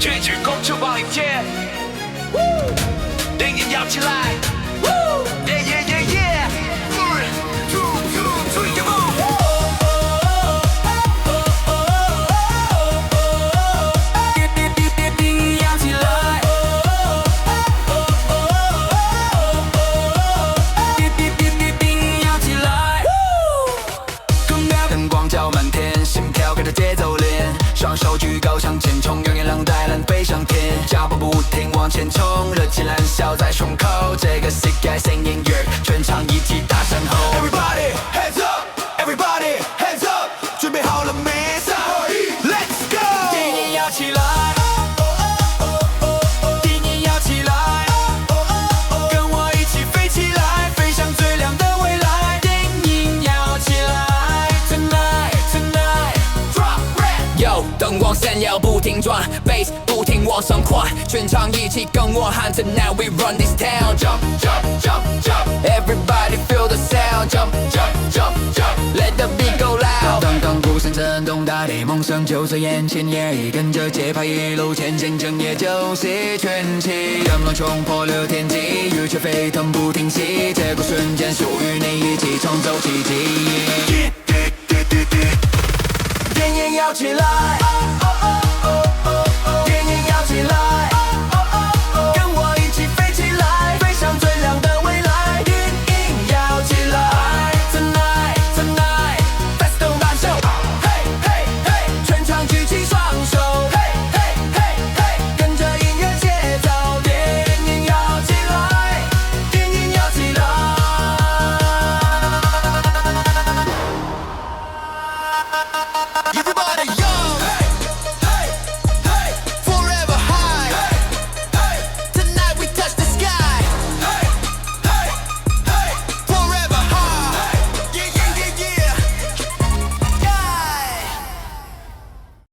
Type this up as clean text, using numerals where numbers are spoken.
绝句公车往一天，电影要起来，耶耶耶耶，1、2、3，电影要起来，电影要起来，灯光照满天，心跳跟着节奏连，双手举高向前冲，永远让带蓝飞上天，脚步不停往前冲，热情燃烧在胸口，这个世界声音乐，全场一起大声吼 ！Everybody hands up, everybody hands up， 准备好了没？3、2、1，Let's go！ 电影要起来，电影要起来，跟我一起飞起来，飞向最亮的未来。电影要起来 ，Tonight tonight drop red。Yo， 灯光闪耀不停转 ，Bass 不停往上跨，全场一起跟我喊着 Now we run this town。Jump jump jump jump，Everybody feel the sound。Jump jump jump jump，Let the beat go loud。当鼓声震动大地，梦想就在眼前，也跟着节拍一路前进，正夜就是全起，灯光冲破了天际，雨却沸腾不停息，这个瞬间属于你，一起创造奇迹。电影要起来。